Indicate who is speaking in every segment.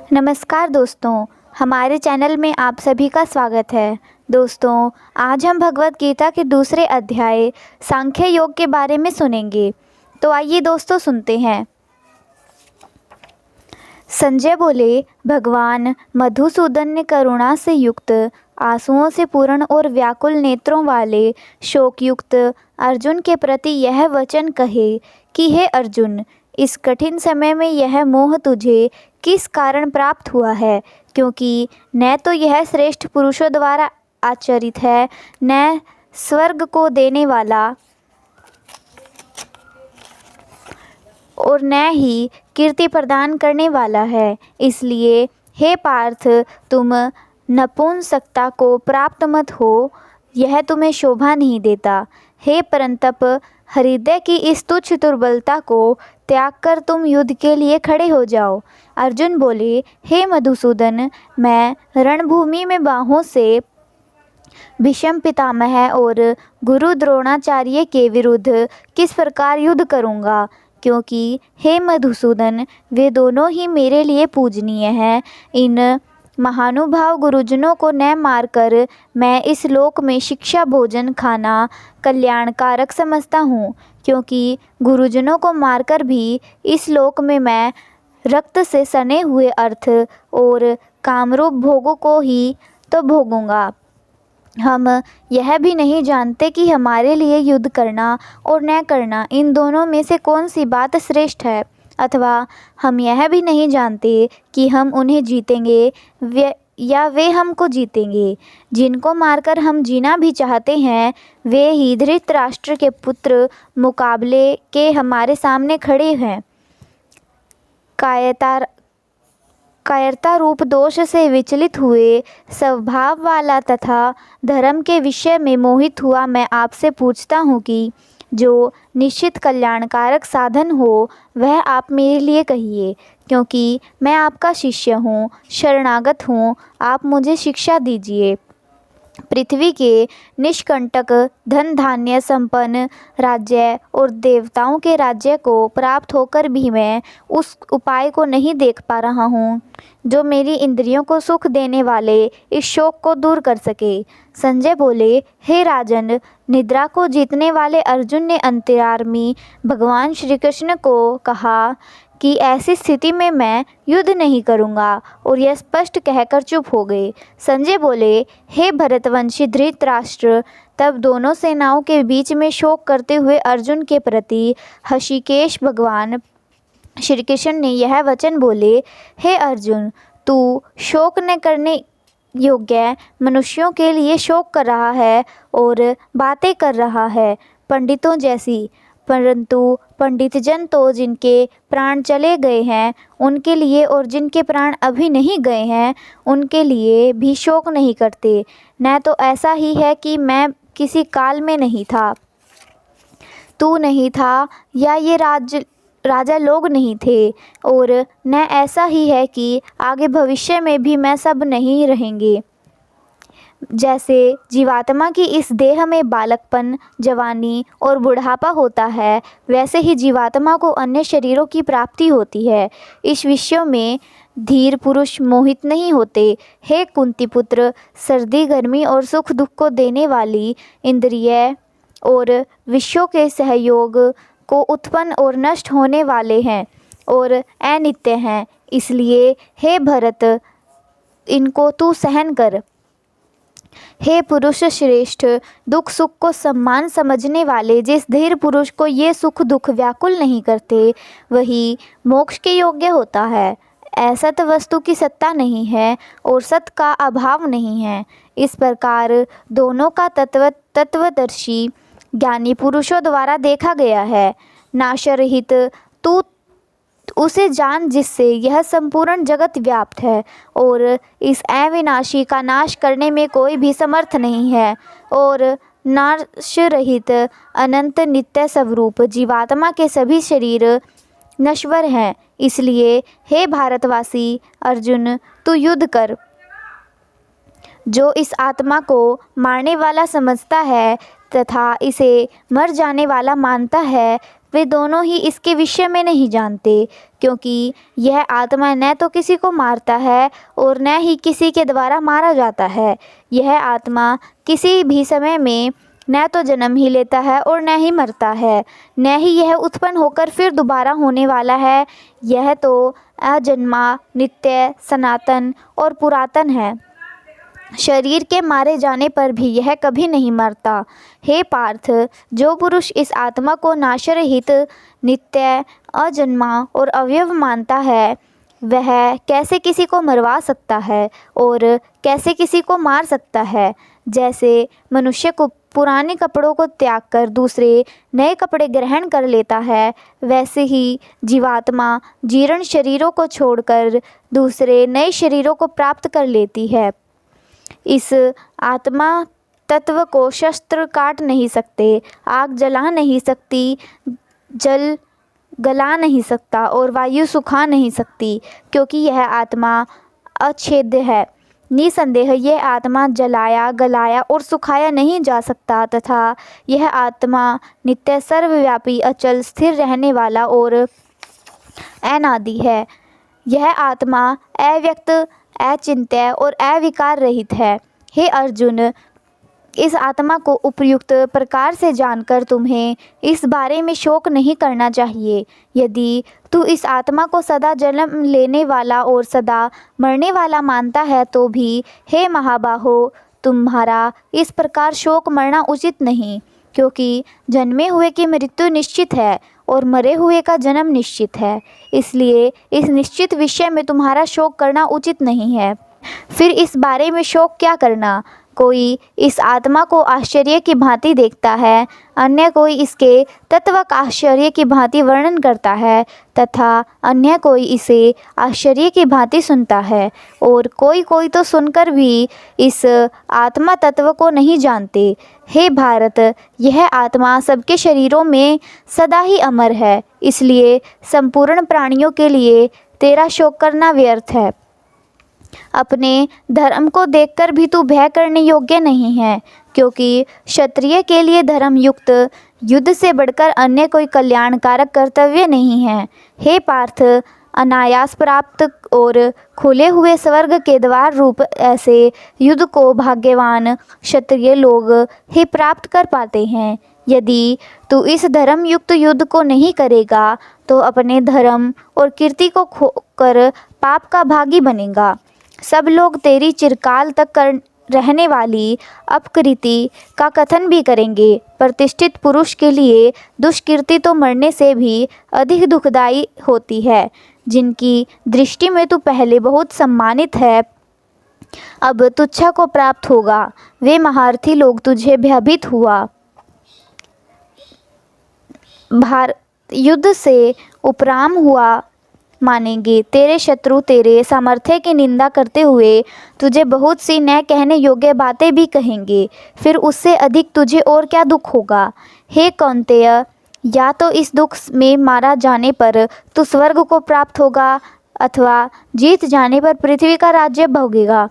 Speaker 1: नमस्कार दोस्तों, हमारे चैनल में आप सभी का स्वागत है। दोस्तों, आज हम भगवत गीता के दूसरे अध्याय सांख्य योग के बारे में सुनेंगे। तो आइए दोस्तों सुनते हैं। संजय बोले, भगवान मधुसूदन ने करुणा से युक्त, आंसुओं से पूर्ण और व्याकुल नेत्रों वाले शोकयुक्त अर्जुन के प्रति यह वचन कहे कि हे अर्जुन, इस कठिन समय में यह मोह तुझे किस कारण प्राप्त हुआ है, क्योंकि न तो यह श्रेष्ठ पुरुषों द्वारा आचरित है, न स्वर्ग को देने वाला और न ही कीर्ति प्रदान करने वाला है। इसलिए हे पार्थ, तुम नपुंसकता को प्राप्त मत हो, यह तुम्हें शोभा नहीं देता। हे परंतप, हृदय की इस तुच्छ दुर्बलता को त्याग कर तुम युद्ध के लिए खड़े हो जाओ। अर्जुन बोले, हे मधुसूदन, मैं रणभूमि में बाहों से भीष्म पितामह और गुरु द्रोणाचार्य के विरुद्ध किस प्रकार युद्ध करूँगा, क्योंकि हे मधुसूदन, वे दोनों ही मेरे लिए पूजनीय हैं। इन महानुभाव गुरुजनों को न मारकर मैं इस लोक में शिक्षा भोजन खाना कल्याणकारक समझता हूँ, क्योंकि गुरुजनों को मारकर भी इस लोक में मैं रक्त से सने हुए अर्थ और कामरूप भोगों को ही तो भोगूंगा। हम यह भी नहीं जानते कि हमारे लिए युद्ध करना और न करना, इन दोनों में से कौन सी बात श्रेष्ठ है, अथवा हम यह भी नहीं जानते कि हम उन्हें जीतेंगे या वे हमको जीतेंगे। जिनको मारकर हम जीना भी चाहते हैं, वे ही धृतराष्ट्र के पुत्र मुकाबले के हमारे सामने खड़े हैं। कायरता रूप दोष से विचलित हुए, स्वभाव वाला तथा धर्म के विषय में मोहित हुआ मैं आपसे पूछता हूँ कि जो निश्चित कल्याणकारक साधन हो वह आप मेरे लिए कहिए, क्योंकि मैं आपका शिष्य हूँ, शरणागत हूँ, आप मुझे शिक्षा दीजिए। पृथ्वी के निष्कंटक धन धान्य संपन्न राज्य और देवताओं के राज्य को प्राप्त होकर भी मैं उस उपाय को नहीं देख पा रहा हूँ जो मेरी इंद्रियों को सुख देने वाले इस शोक को दूर कर सके। संजय बोले, हे राजन, निद्रा को जीतने वाले अर्जुन ने अंतर्यामी भगवान श्री कृष्ण को कहा कि ऐसी स्थिति में मैं युद्ध नहीं करूंगा, और यह स्पष्ट कहकर चुप हो गए। संजय बोले, हे भरतवंशी धृतराष्ट्र, तब दोनों सेनाओं के बीच में शोक करते हुए अर्जुन के प्रति ऋषिकेश भगवान श्री कृष्ण ने यह वचन बोले, हे अर्जुन, तू शोक न करने योग्य मनुष्यों के लिए शोक कर रहा है और बातें कर रहा है पंडितों जैसी, परंतु पंडितजन तो जिनके प्राण चले गए हैं उनके लिए, और जिनके प्राण अभी नहीं गए हैं उनके लिए भी शोक नहीं करते। न तो ऐसा ही है कि मैं किसी काल में नहीं था, तू नहीं था, या ये राजा लोग नहीं थे, और न ऐसा ही है कि आगे भविष्य में भी मैं सब नहीं रहेंगे। जैसे जीवात्मा की इस देह में बालकपन, जवानी और बुढ़ापा होता है, वैसे ही जीवात्मा को अन्य शरीरों की प्राप्ति होती है। इस विषय में धीर पुरुष मोहित नहीं होते। हे कुंती पुत्र, सर्दी गर्मी और सुख दुख को देने वाली इंद्रिय और विषयों के सहयोग को उत्पन्न और नष्ट होने वाले हैं और अनित्य हैं। इसलिए हे भरत, इनको तू सहन कर। हे पुरुष श्रेष्ठ, दुख सुख को सम्मान समझने वाले जिस धीर पुरुष को ये सुख दुख व्याकुल नहीं करते, वही मोक्ष के योग्य होता है। असत वस्तु की सत्ता नहीं है और सत का अभाव नहीं है। इस प्रकार दोनों का तत्वदर्शी ज्ञानी पुरुषों द्वारा देखा गया है। नाशरहित तू उसे जान जिससे यह संपूर्ण जगत व्याप्त है, और इस अविनाशी का नाश करने में कोई भी समर्थ नहीं है, और नाश रहित अनंत नित्य स्वरूप जीवात्मा के सभी शरीर नश्वर हैं। इसलिए हे भारतवासी अर्जुन, तू युद्ध कर। जो इस आत्मा को मारने वाला समझता है तथा इसे मर जाने वाला मानता है, वे दोनों ही इसके विषय में नहीं जानते, क्योंकि यह आत्मा न तो किसी को मारता है और न ही किसी के द्वारा मारा जाता है। यह आत्मा किसी भी समय में न तो जन्म ही लेता है और न ही मरता है, न ही यह उत्पन्न होकर फिर दोबारा होने वाला है। यह तो अजन्मा, नित्य, सनातन और पुरातन है। शरीर के मारे जाने पर भी यह कभी नहीं मरता। हे पार्थ, जो पुरुष इस आत्मा को नाशरहित, नित्य, अजन्मा और अवयव मानता है, वह कैसे किसी को मरवा सकता है और कैसे किसी को मार सकता है। जैसे मनुष्य को पुराने कपड़ों को त्याग कर दूसरे नए कपड़े ग्रहण कर लेता है, वैसे ही जीवात्मा जीर्ण शरीरों को छोड़कर दूसरे नए शरीरों को प्राप्त कर लेती है। इस आत्मा तत्व को शस्त्र काट नहीं सकते, आग जला नहीं सकती, जल गला नहीं सकता और वायु सुखा नहीं सकती, क्योंकि यह आत्मा अछेद्य है। निसंदेह यह आत्मा जलाया, गलाया और सुखाया नहीं जा सकता तथा यह आत्मा नित्य, सर्वव्यापी, अचल, स्थिर रहने वाला और अनादि है। यह आत्मा अव्यक्त, अचिंत्य और अविकार रहित है। हे अर्जुन, इस आत्मा को उपयुक्त प्रकार से जानकर तुम्हें इस बारे में शोक नहीं करना चाहिए। यदि तू इस आत्मा को सदा जन्म लेने वाला और सदा मरने वाला मानता है तो भी हे महाबाहो, तुम्हारा इस प्रकार शोक मरना उचित नहीं, क्योंकि जन्मे हुए की मृत्यु निश्चित है और मरे हुए का जन्म निश्चित है। इसलिए इस निश्चित विषय में तुम्हारा शोक करना उचित नहीं है। फिर इस बारे में शोक क्या करना? कोई इस आत्मा को आश्चर्य की भांति देखता है, अन्य कोई इसके तत्व का आश्चर्य की भांति वर्णन करता है तथा अन्य कोई इसे आश्चर्य की भांति सुनता है, और कोई कोई तो सुनकर भी इस आत्मा तत्व को नहीं जानते। हे भारत, यह आत्मा सबके शरीरों में सदा ही अमर है, इसलिए संपूर्ण प्राणियों के लिए तेरा शोक करना व्यर्थ है। अपने धर्म को देखकर भी तू भय करने योग्य नहीं है, क्योंकि क्षत्रिय के लिए धर्म युक्त युद्ध से बढ़कर अन्य कोई कल्याणकारक कर्तव्य नहीं है। हे पार्थ, अनायास प्राप्त और खुले हुए स्वर्ग के द्वार रूप ऐसे युद्ध को भाग्यवान क्षत्रिय लोग ही प्राप्त कर पाते हैं। यदि तू इस धर्म युक्त युद्ध को नहीं करेगा तो अपने धर्म और कीर्ति को खोकर पाप का भागी बनेगा। सब लोग तेरी चिरकाल तक रहने वाली अपकीर्ति का कथन भी करेंगे। प्रतिष्ठित पुरुष के लिए दुष्कीर्ति तो मरने से भी अधिक दुखदायी होती है। जिनकी दृष्टि में तू पहले बहुत सम्मानित है, अब तुच्छा को प्राप्त होगा। वे महारथी लोग तुझे भयभीत हुआ युद्ध से उपराम हुआ मानेंगे। तेरे शत्रु तेरे सामर्थ्य की निंदा करते हुए तुझे बहुत सी न कहने योग्य बातें भी कहेंगे। फिर उससे अधिक तुझे और क्या दुख होगा? हे कौन्तेय, या तो इस दुख में मारा जाने पर तू स्वर्ग को प्राप्त होगा अथवा जीत जाने पर पृथ्वी का राज्य भोगेगा।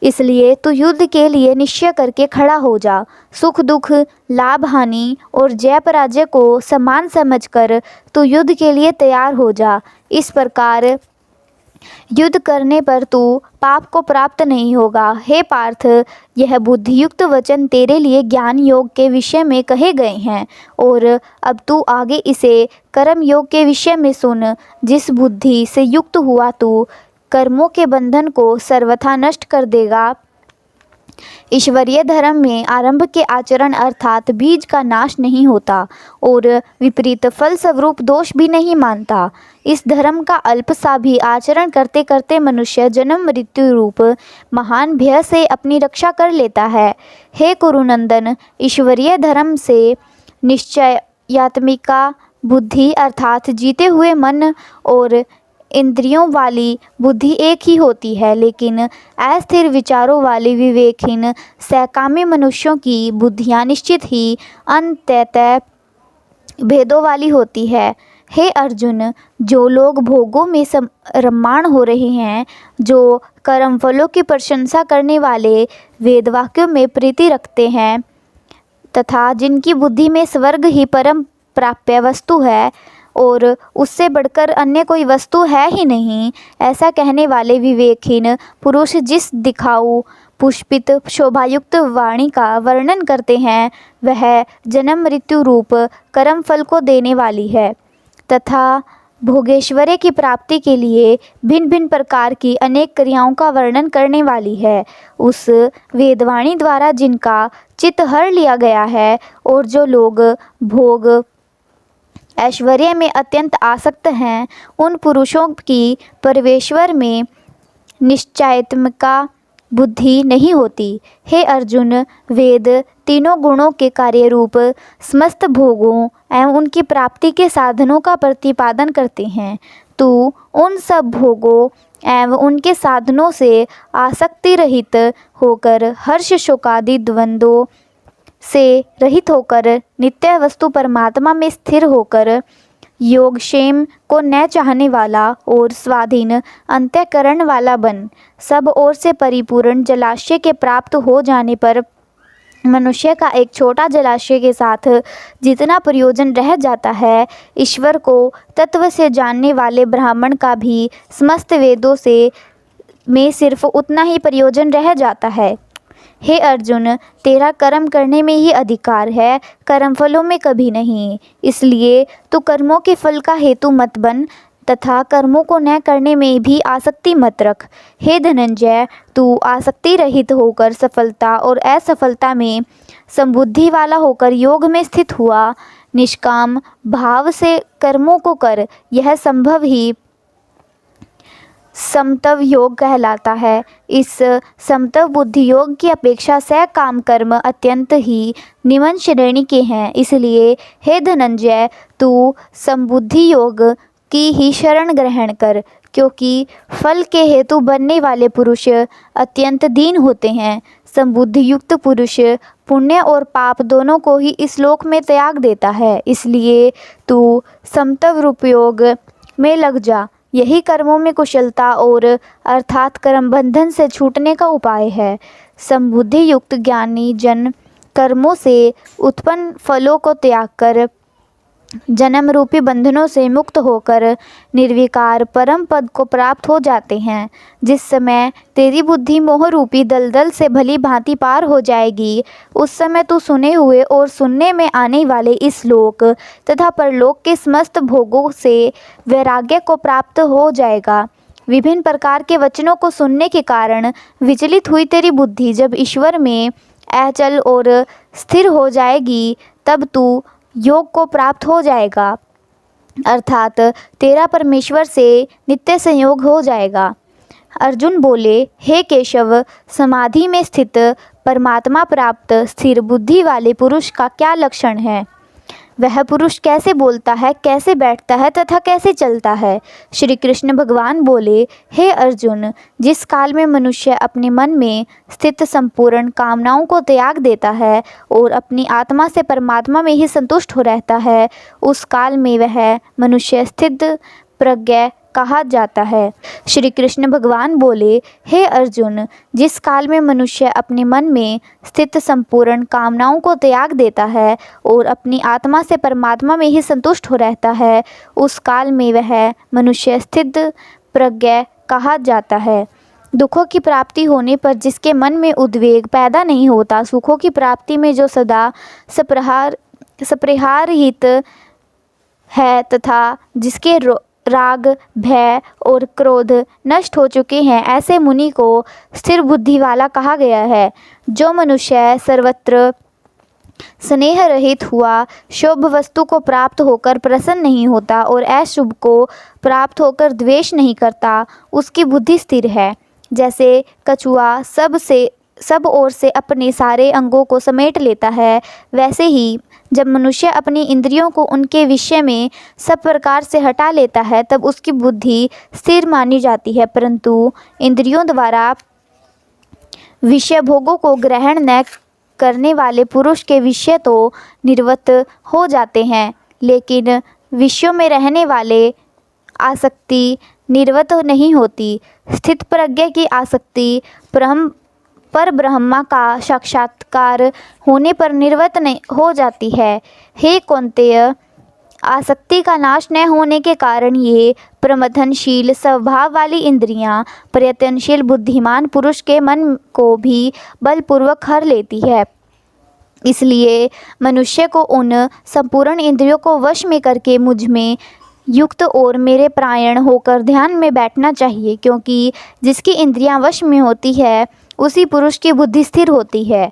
Speaker 1: इसलिए तू युद्ध के लिए निश्चय करके खड़ा हो जा। सुख दुख, लाभ हानि और जय पराजय को समान समझकर तू युद्ध के लिए तैयार हो जा। इस प्रकार युद्ध करने पर तू पाप को प्राप्त नहीं होगा। हे पार्थ, यह बुद्धियुक्त वचन तेरे लिए ज्ञान योग के विषय में कहे गए हैं, और अब तू आगे इसे कर्म योग के विषय में सुन। जिस बुद्धि से युक्त हुआ तू कर्मों के बंधन को सर्वथा नष्ट कर देगा। ईश्वरीय धर्म में आरंभ के आचरण अर्थात बीज का नाश नहीं होता और विपरीत फल स्वरूप दोष भी नहीं मानता। इस धर्म का अल्प सा भी आचरण करते करते मनुष्य जन्म मृत्यु रूप महान भय से अपनी रक्षा कर लेता है। हे कुरुनंदन, ईश्वरीय धर्म से निश्चयात्मिका बुद्धि अर्थात जीते हुए मन और इंद्रियों वाली बुद्धि एक ही होती है, लेकिन अस्थिर विचारों वाले विवेकहीन सकामी मनुष्यों की बुद्धियाँ निश्चित ही अनंत भेदों वाली होती है। हे अर्जुन, जो लोग भोगों में रममाण हो रहे हैं, जो कर्म फलों की प्रशंसा करने वाले वेद वाक्यों में प्रीति रखते हैं तथा जिनकी बुद्धि में स्वर्ग ही परम प्राप्य वस्तु है और उससे बढ़कर अन्य कोई वस्तु है ही नहीं, ऐसा कहने वाले विवेकहीन पुरुष जिस दिखाऊ पुष्पित शोभायुक्त वाणी का वर्णन करते हैं वह जन्म मृत्यु रूप कर्म फल को देने वाली है तथा भोगेश्वर्य की प्राप्ति के लिए भिन्न भिन्न प्रकार की अनेक क्रियाओं का वर्णन करने वाली है। उस वेदवाणी द्वारा जिनका चित्त हर लिया गया है और जो लोग भोग ऐश्वर्य में अत्यंत आसक्त हैं, उन पुरुषों की परमेश्वर में निश्चयात्मिका बुद्धि नहीं होती। हे अर्जुन, वेद तीनों गुणों के कार्य रूप समस्त भोगों एवं उनकी प्राप्ति के साधनों का प्रतिपादन करते हैं। तू उन सब भोगों एवं उनके साधनों से आसक्ति रहित होकर हर्ष शोकादि द्वंद्वों से रहित होकर नित्य वस्तु परमात्मा में स्थिर होकर योगक्षेम को न चाहने वाला और स्वाधीन अंतःकरण वाला बन। सब ओर से परिपूर्ण जलाशय के प्राप्त हो जाने पर मनुष्य का एक छोटा जलाशय के साथ जितना प्रयोजन रह जाता है, ईश्वर को तत्व से जानने वाले ब्राह्मण का भी समस्त वेदों से में सिर्फ उतना ही प्रयोजन रह जाता है। हे अर्जुन, तेरा कर्म करने में ही अधिकार है, कर्म फलों में कभी नहीं। इसलिए तू कर्मों के फल का हेतु मत बन तथा कर्मों को न करने में भी आसक्ति मत रख। हे धनंजय, तू आसक्ति रहित होकर सफलता और असफलता में समबुद्धि वाला होकर योग में स्थित हुआ। निष्काम भाव से कर्मों को कर, यह संभव ही समतव योग कहलाता है। इस समतव बुद्धि योग की अपेक्षा सकाम कर्म अत्यंत ही निम्न श्रेणी के हैं। इसलिए हे धनंजय, तू समबुद्धि योग की ही शरण ग्रहण कर, क्योंकि फल के हेतु बनने वाले पुरुष अत्यंत दीन होते हैं। समबुद्धि युक्त पुरुष पुण्य और पाप दोनों को ही इस लोक में त्याग देता है। इसलिए तू समतव रूप योग में लग जा। यही कर्मों में कुशलता और अर्थात कर्म बंधन से छूटने का उपाय है। समबुद्धि युक्त ज्ञानी जन कर्मों से उत्पन्न फलों को त्याग कर जन्म रूपी बंधनों से मुक्त होकर निर्विकार परम पद को प्राप्त हो जाते हैं। जिस समय तेरी बुद्धि मोह रूपी दलदल से भली भांति पार हो जाएगी, उस समय तू सुने हुए और सुनने में आने वाले इस लोक तथा परलोक के समस्त भोगों से वैराग्य को प्राप्त हो जाएगा। विभिन्न प्रकार के वचनों को सुनने के कारण विचलित हुई तेरी बुद्धि जब ईश्वर में अचल और स्थिर हो जाएगी, तब तू योग को प्राप्त हो जाएगा, अर्थात तेरा परमेश्वर से नित्य संयोग हो जाएगा। अर्जुन बोले, हे केशव, समाधि में स्थित परमात्मा प्राप्त स्थिर बुद्धि वाले पुरुष का क्या लक्षण है? वह पुरुष कैसे बोलता है, कैसे बैठता है तथा कैसे चलता है? श्री कृष्ण भगवान बोले, हे अर्जुन, जिस काल में मनुष्य अपने मन में स्थित संपूर्ण कामनाओं को त्याग देता है और अपनी आत्मा से परमात्मा में ही संतुष्ट हो रहता है, उस काल में वह मनुष्य स्थित प्रज्ञ कहा जाता है। श्री कृष्ण भगवान बोले, हे अर्जुन, जिस काल में मनुष्य अपने मन में स्थित संपूर्ण कामनाओं को त्याग देता है और अपनी आत्मा से परमात्मा में ही संतुष्ट हो रहता है, उस काल में वह मनुष्य स्थित प्रज्ञ कहा जाता है। दुखों की प्राप्ति होने पर जिसके मन में उद्वेग पैदा नहीं होता, सुखों की प्राप्ति में जो सदा सप्रहार हित है तथा जिसके राग, भय और क्रोध नष्ट हो चुके हैं, ऐसे मुनि को स्थिर बुद्धि वाला कहा गया है। जो मनुष्य सर्वत्र स्नेह रहित हुआ, शुभ वस्तु को प्राप्त होकर प्रसन्न नहीं होता और अशुभ को प्राप्त होकर द्वेष नहीं करता, उसकी बुद्धि स्थिर है। जैसे कछुआ सब ओर से अपने सारे अंगों को समेट लेता है, वैसे ही जब मनुष्य अपनी इंद्रियों को उनके विषय में सब प्रकार से हटा लेता है, तब उसकी बुद्धि स्थिर मानी जाती है। परंतु इंद्रियों द्वारा विषय भोगों को ग्रहण न करने वाले पुरुष के विषय तो निर्वृत्त हो जाते हैं, लेकिन विषयों में रहने वाले आसक्ति निर्वृत्त नहीं होती। स्थित प्रज्ञ की आसक्ति पर ब्रह्मा का साक्षात्कार होने पर निर्वृत्त नहीं हो जाती है। हे कौन्तेय, आसक्ति का नाश न होने के कारण ये प्रमथनशील स्वभाव वाली इंद्रियां प्रयत्नशील बुद्धिमान पुरुष के मन को भी बलपूर्वक हर लेती है। इसलिए मनुष्य को उन संपूर्ण इंद्रियों को वश में करके मुझ में युक्त और मेरे परायण होकर ध्यान में बैठना चाहिए, क्योंकि जिसकी इंद्रियां वश में होती है उसी पुरुष की बुद्धि स्थिर होती है।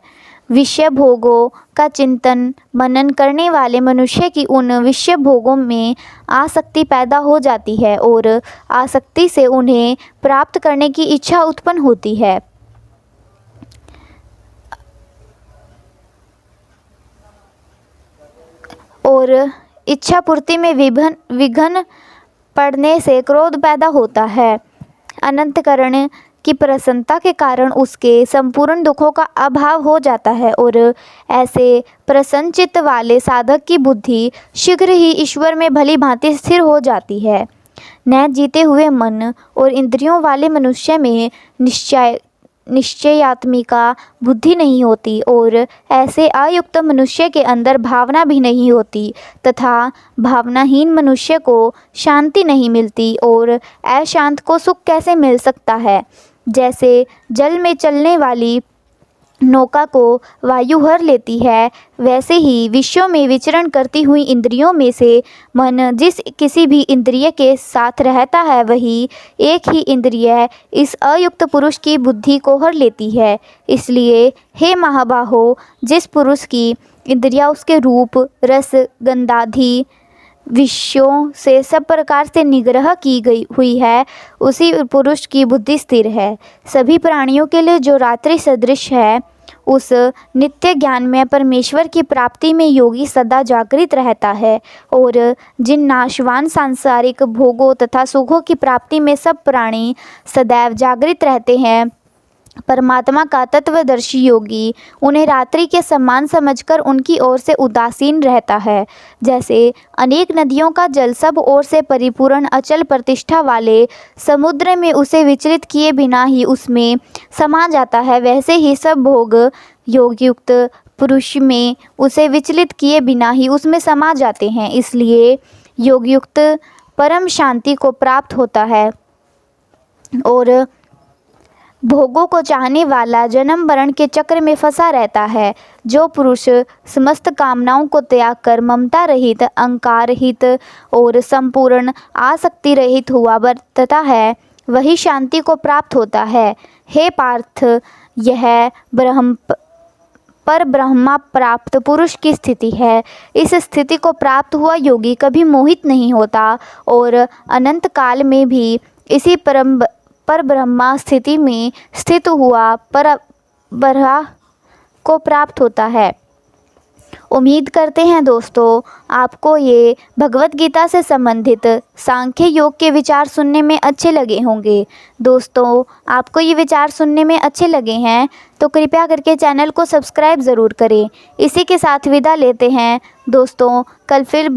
Speaker 1: विषय भोगों का चिंतन मनन करने वाले मनुष्य की उन विषय भोगों में आसक्ति पैदा हो जाती है और आसक्ति से उन्हें प्राप्त करने की इच्छा उत्पन्न होती है। और इच्छा पूर्ति में विघ्न पड़ने से क्रोध पैदा होता है। अनंतकरण की प्रसन्नता के कारण उसके संपूर्ण दुखों का अभाव हो जाता है और ऐसे प्रसन्न चित्त वाले साधक की बुद्धि शीघ्र ही ईश्वर में भली भांति स्थिर हो जाती है। न जीते हुए मन और इंद्रियों वाले मनुष्य में निश्चयात्मिका बुद्धि नहीं होती और ऐसे अयुक्त मनुष्य के अंदर भावना भी नहीं होती तथा भावनाहीन मनुष्य को शांति नहीं मिलती। और अशांत को सुख कैसे मिल सकता है? जैसे जल में चलने वाली नौका को वायु हर लेती है, वैसे ही विषयों में विचरण करती हुई इंद्रियों में से मन जिस किसी भी इंद्रिय के साथ रहता है वही एक ही इंद्रिय इस अयुक्त पुरुष की बुद्धि को हर लेती है। इसलिए हे महाबाहो, जिस पुरुष की इंद्रियां उसके रूप रस गंधादि विषयों से सब प्रकार से निग्रह की गई हुई है, उसी पुरुष की बुद्धि स्थिर है। सभी प्राणियों के लिए जो रात्रि सदृश है, उस नित्य ज्ञान में परमेश्वर की प्राप्ति में योगी सदा जागृत रहता है और जिन नाशवान सांसारिक भोगों तथा सुखों की प्राप्ति में सब प्राणी सदैव जागृत रहते हैं, परमात्मा का तत्वदर्शी योगी उन्हें रात्रि के समान समझकर उनकी ओर से उदासीन रहता है। जैसे अनेक नदियों का जल सब ओर से परिपूर्ण अचल प्रतिष्ठा वाले समुद्र में उसे विचलित किए बिना ही उसमें समा जाता है, वैसे ही सब भोग योगयुक्त पुरुष में उसे विचलित किए बिना ही उसमें समा जाते हैं। इसलिए योगयुक्त परम शांति को प्राप्त होता है और भोगों को चाहने वाला जन्म मरण के चक्र में फंसा रहता है। जो पुरुष समस्त कामनाओं को त्याग कर ममता रहित, अहंकार रहित और संपूर्ण आसक्ति रहित हुआ बरतता है, वही शांति को प्राप्त होता है। हे पार्थ, यह पर ब्रह्मा प्राप्त पुरुष की स्थिति है। इस स्थिति को प्राप्त हुआ योगी कभी मोहित नहीं होता और अनंत काल में भी इसी पर ब्रह्मा स्थिति में स्थित हुआ पर ब्रह्मा को प्राप्त होता है। उम्मीद करते हैं दोस्तों आपको ये भगवत गीता से संबंधित सांख्य योग के विचार सुनने में अच्छे लगे होंगे। दोस्तों आपको ये विचार सुनने में अच्छे लगे हैं तो कृपया करके चैनल को सब्सक्राइब ज़रूर करें। इसी के साथ विदा लेते हैं दोस्तों, कल फिर